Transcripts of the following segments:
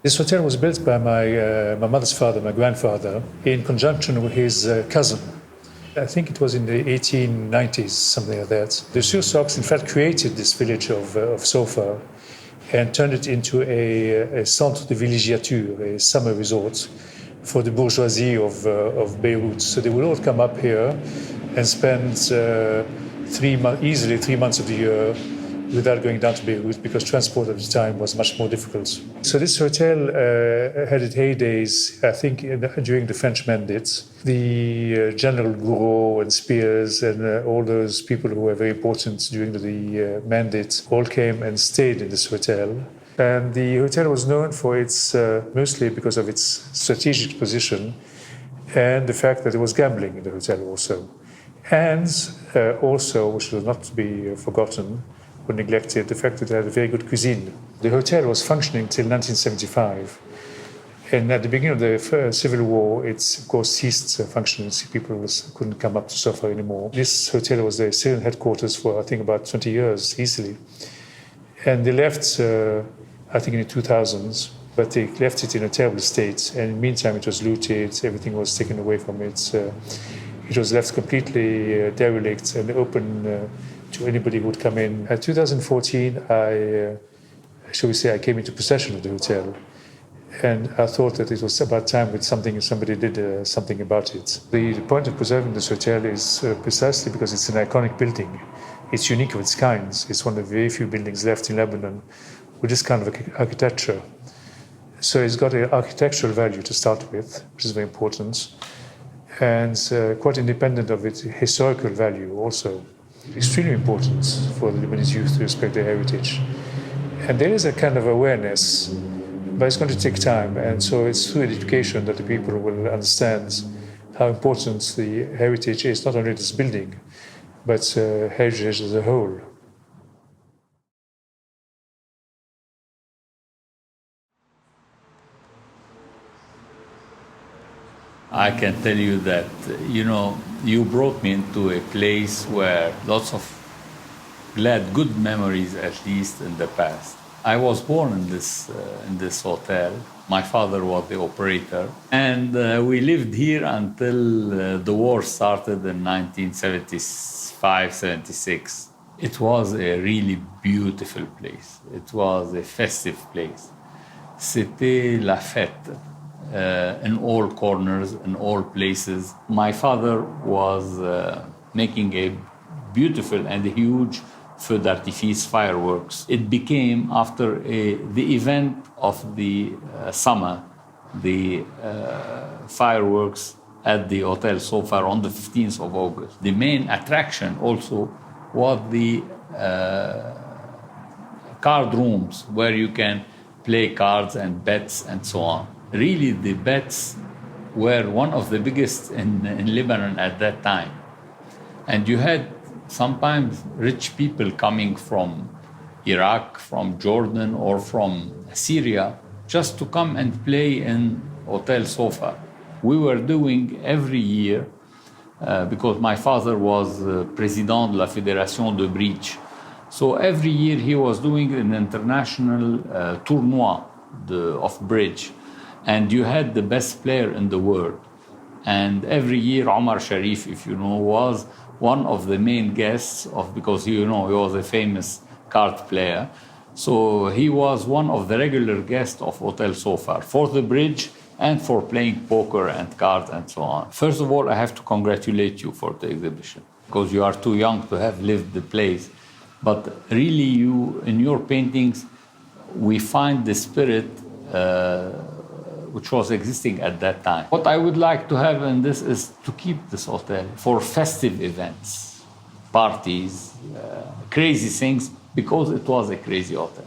This hotel was built by my mother's father, my grandfather, in conjunction with his cousin. I think it was in the 1890s, something like that. The Sursocks, in fact, created this village of Sofar and turned it into a centre de villégiature, a summer resort for the bourgeoisie of Beirut. So they would all come up here and spend easily 3 months of the year without going down to Beirut because transport at the time was much more difficult. So this hotel had its heydays, I think, during the French Mandate. The General Gouraud and Spears and all those people who were very important during the Mandate all came and stayed in this hotel. And the hotel was known for its, mostly because of its strategic position and the fact that there was gambling in the hotel also. And also, which was not to be forgotten or neglected, the fact that it had a very good cuisine. The hotel was functioning till 1975. And at the beginning of the Civil War, it's, of course, ceased functioning. People couldn't come up to Sofar anymore. This hotel was the Syrian headquarters for, I think, about 20 years, easily. And they left, I think, in the 2000s, but they left it in a terrible state. And in the meantime, it was looted, everything was taken away from it. It was left completely derelict and open to anybody who would come in. In 2014, I came into possession of the hotel. And I thought that it was about time that somebody did something about it. The point of preserving this hotel is precisely because it's an iconic building. It's unique of its kind. It's one of the very few buildings left in Lebanon with this kind of architecture. So it's got an architectural value to start with, which is very important, and quite independent of its historical value also. Extremely important for the Lebanese youth to respect their heritage. And there is a kind of awareness, but it's going to take time. And so it's through education that the people will understand how important the heritage is, not only this building, but heritage as a whole. I can tell you that, you brought me into a place where lots of good memories, at least in the past. I was born in this hotel. My father was the operator. And we lived here until the war started in 1975, 76. It was a really beautiful place. It was a festive place. C'était la fête. In all corners, in all places. My father was making a beautiful and huge feu d'artifice fireworks. It became, after the event of the summer, the fireworks at the Hotel Sofar on the 15th of August. The main attraction also was the card rooms where you can play cards and bets and so on. Really, the bets were one of the biggest in Lebanon at that time. And you had sometimes rich people coming from Iraq, from Jordan, or from Syria, just to come and play in Hotel Sofar. We were doing every year, because my father was Président de la Fédération de Bridge. So every year he was doing an international tournoi of bridge. And you had the best player in the world. And every year, Omar Sharif, if you know, was one of the main guests because he was a famous card player. So he was one of the regular guests of Hotel Sofar for the bridge and for playing poker and cards and so on. First of all, I have to congratulate you for the exhibition because you are too young to have lived the place. But really, in your paintings, we find the spirit which was existing at that time. What I would like to have in this is to keep this hotel for festive events, parties, crazy things, because it was a crazy hotel.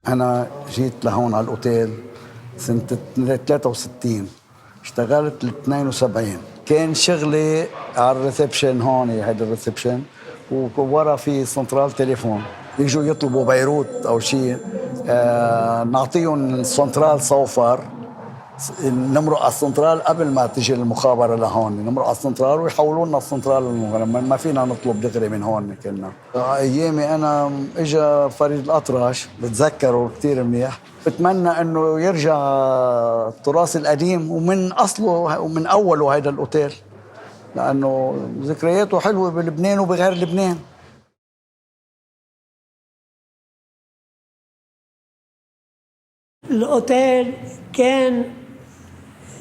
أنا جيت لهون على الأوتيل سنة 63 اشتغلت ل 72 كان شغلي على الريسبشن هون هيدا الريسبشن وورا في سنترال تليفون يجوا يطلبوا بيروت أو شيء نعطيهم سنترال صوفر نمرق على السنترال قبل ما تجي المخابرة لهون، نمرق على السنترال ويحولوا لنا السنترال ما فينا نطلب دغري من هون كنا. أيامي أنا إجا فريد الأطرش بتذكره كتير منيح، بتمنى إنه يرجع التراث القديم ومن أصله ومن أوله هيدا الأوتيل، لأنه ذكرياته حلوة بلبنان وبغير لبنان. الأوتيل كان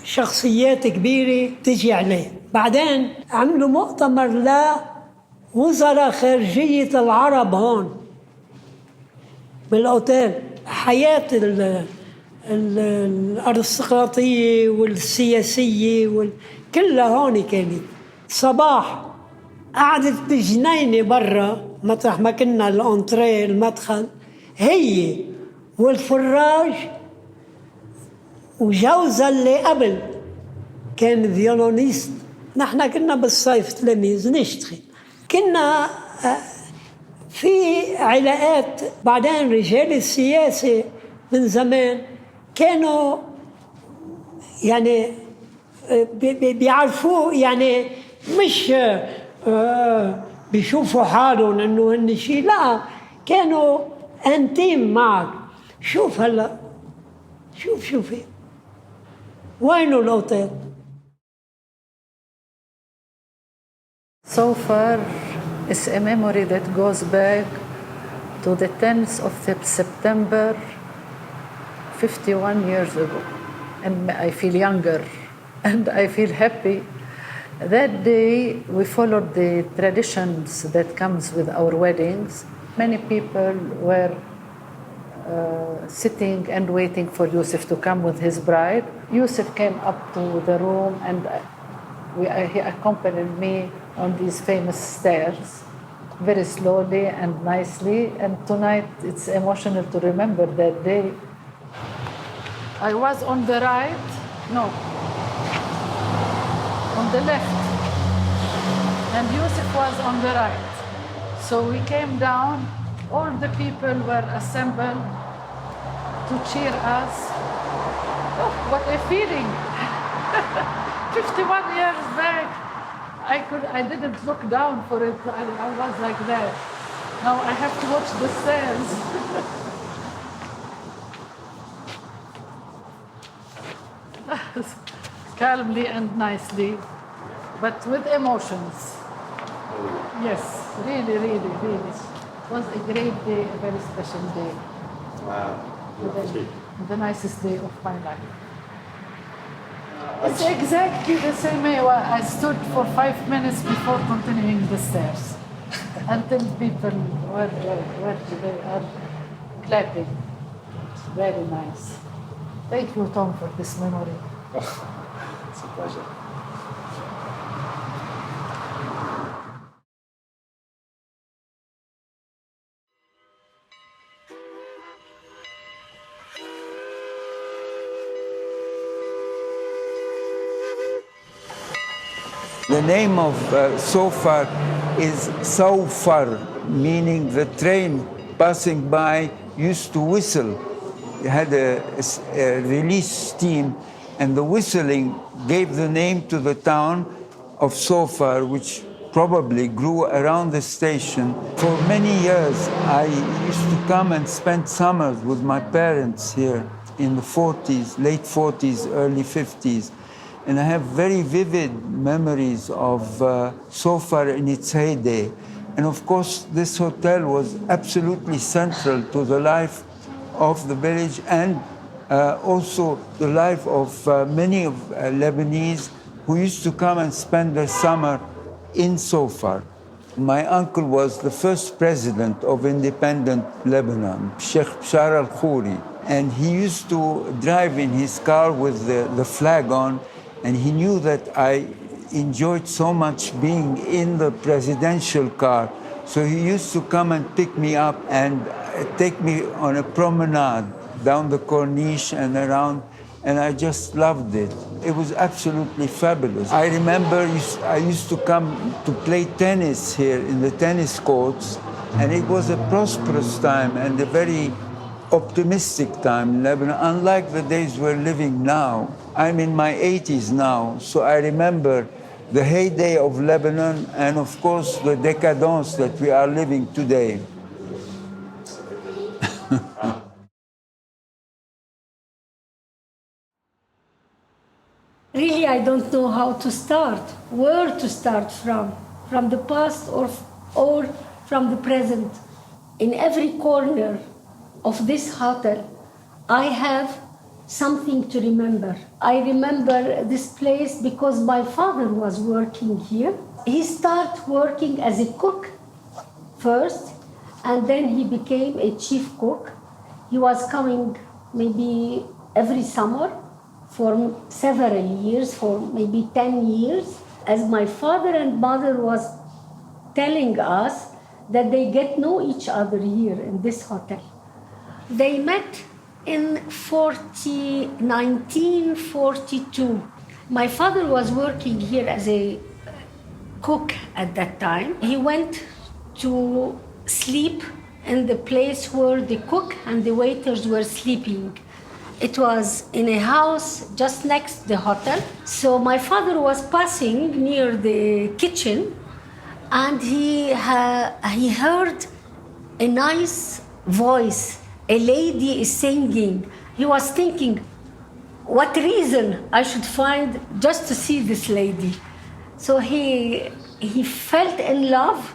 شخصيات كبيرة تجي عليه. بعدين عملوا مؤتمر لوزراء خارجية العرب هون بالأوتيل. حياة الأرستقراطية والسياسية كلها هون كانت. صباح قعدت بجنينة برا مطرح ما كنا الأنتريه المدخل، هي والفراج وجوزها اللي قبل كان فيولونيست. نحن كنا بالصيف تلاميذ نشتغل، كنا في علاقات. بعدين رجال السياسة من زمان كانوا يعني بيعرفوا، يعني مش بيشوفوا حالهم انه هن شيء، لا كانوا انتيم معك. شوف هلا، شوفي وينه الأوتيل؟ Sofar is a memory that goes back to the 10th of September 51 years ago. And I feel younger and I feel happy. That day we followed the traditions that comes with our weddings. Many people were sitting and waiting for Yusuf to come with his bride. Yusuf came up to the room and he accompanied me on these famous stairs, very slowly and nicely. And tonight it's emotional to remember that day. I was on the right, no, on the left, and Yusuf was on the right. So we came down. All the people were assembled to cheer us. Oh, what a feeling! 51 years back, I didn't look down for it. I was like that. Now I have to watch the stairs. Calmly and nicely, but with emotions. Yes, really, really, really. It was a great day, a very special day. Wow. The nicest day of my life. It's exactly the same way I stood for 5 minutes before continuing the stairs until people were they are clapping. It's very nice. Thank you, Tom, for this memory. It's a pleasure. The name of Sofar is Sofar, meaning the train passing by used to whistle. It had a release steam, and the whistling gave the name to the town of Sofar, which probably grew around the station. For many years, I used to come and spend summers with my parents here in the 40s, late 40s, early 50s. And I have very vivid memories of Sofar in its heyday. And of course, this hotel was absolutely central to the life of the village and also the life of many of Lebanese who used to come and spend their summer in Sofar. My uncle was the first president of independent Lebanon, H.Khoury, and he used to drive in his car with the flag on. And he knew that I enjoyed so much being in the presidential car. So he used to come and pick me up and take me on a promenade down the Corniche and around, and I just loved it. It was absolutely fabulous. I remember I used to come to play tennis here in the tennis courts, and it was a prosperous time and a very optimistic time in Lebanon, unlike the days we're living now. I'm in my 80s now, so I remember the heyday of Lebanon and, of course, the decadence that we are living today. Really, I don't know how to start, where to start from the past or from the present. In every corner of this hotel, I have something to remember. I remember this place because my father was working here. He started working as a cook first, and then he became a chief cook. He was coming maybe every summer for several years, for maybe 10 years, as my father and mother was telling us that they get know each other here in this hotel. They met in 1942. My father was working here as a cook at that time. He went to sleep in the place where the cook and the waiters were sleeping. It was in a house just next to the hotel. So my father was passing near the kitchen, and he heard a nice voice. A lady is singing. He was thinking, what reason I should find just to see this lady? So he felt in love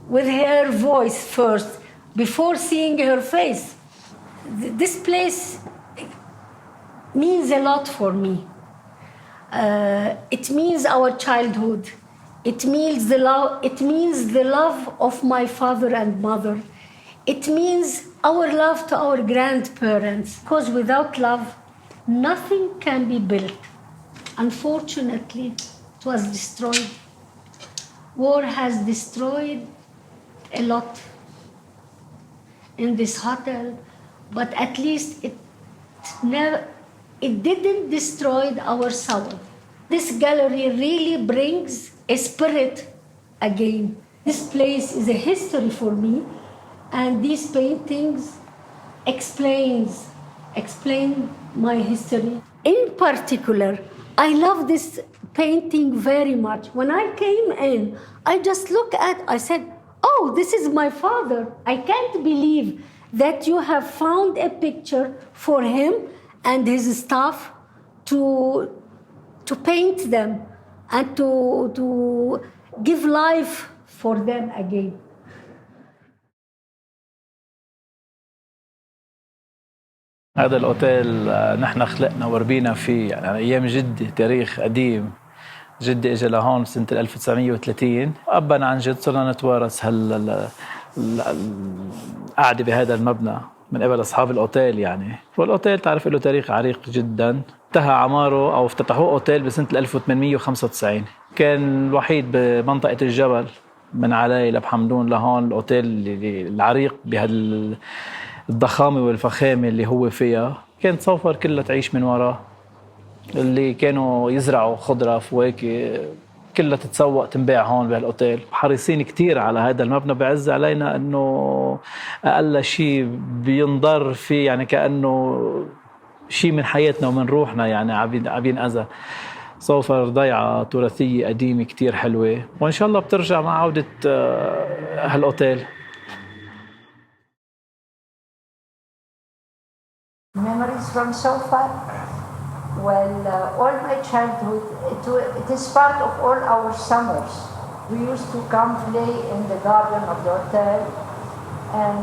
with her voice first, before seeing her face. This place means a lot for me. It means our childhood. It means the love. It means the love of my father and mother. It means our love to our grandparents. Because without love, nothing can be built. Unfortunately, it was destroyed. War has destroyed a lot in this hotel, but at least it didn't destroy our soul. This gallery really brings a spirit again. This place is a history for me, and these paintings explain my history. In particular, I love this painting very much. When I came in, I just looked at, I said, oh, this is my father. I can't believe that you have found a picture for him and his staff to paint them and to give life for them again. هذا الأوتيل نحن خلقنا وربينا فيه يعني أيام جدي، تاريخ قديم. جدي اجى لهون سنة 1930. أبا عن جد صرنا نتوارث القعدة بهذا المبنى من قبل أصحاب الأوتيل يعني. والأوتيل تعرف له تاريخ عريق جدا. انتهى عماره أو افتتحوه أوتيل بسنة 1895. كان الوحيد بمنطقة الجبل من علي لبحمدون لهون الأوتيل العريق بهال الضخامة والفخامة اللي هو فيها. كانت صوفر كلها تعيش من وراه، اللي كانوا يزرعوا خضرة فواكه كلها تتسوق تنباع هون بهالأوتيل. حريصين كتير على هذا المبنى. بعز علينا أنه أقل شيء بينضر فيه يعني كأنه شيء من حياتنا ومن روحنا يعني عبين أذى. صوفر ضيعة تراثية قديمة كتير حلوة، وإن شاء الله بترجع مع عودة هالأوتيل. Memories from Sofar? Well, all my childhood, it is part of all our summers. We used to come play in the garden of the hotel, and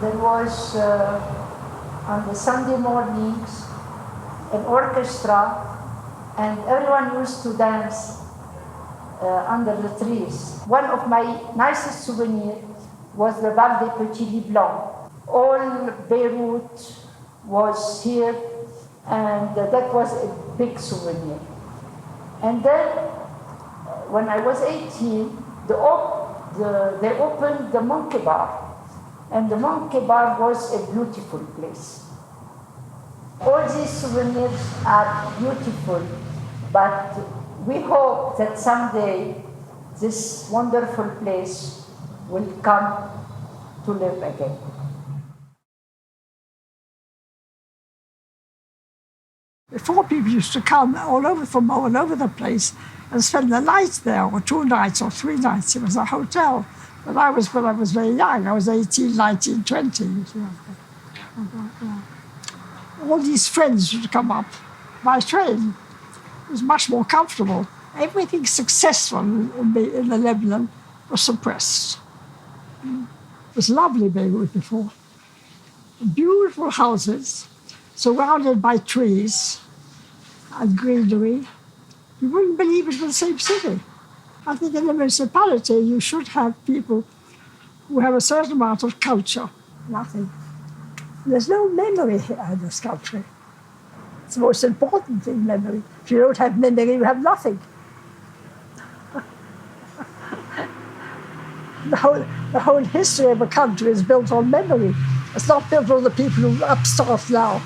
there was, on the Sunday mornings, an orchestra, and everyone used to dance under the trees. One of my nicest souvenirs was the Bar des Petits Lits Blancs. All Beirut was here, and that was a big souvenir. And then, when I was 18, they opened the Monkey Bar, and the Monkey Bar was a beautiful place. All these souvenirs are beautiful, but we hope that someday this wonderful place will come to live again. Before, people used to come from all over the place and spend the night there, or 2 nights or 3 nights. It was a hotel. But when I was very young, I was 18, 19, 20. All these friends would come up by train. It was much more comfortable. Everything successful in the Lebanon was suppressed. It was lovely Beirut before. Beautiful houses surrounded by trees and greenery. You wouldn't believe it was the same city. I think in the municipality you should have people who have a certain amount of culture. Nothing. There's no memory here in this country. It's the most important thing, memory. If you don't have memory, you have nothing. The whole history of a country is built on memory. It's not built on the people who are upstart now.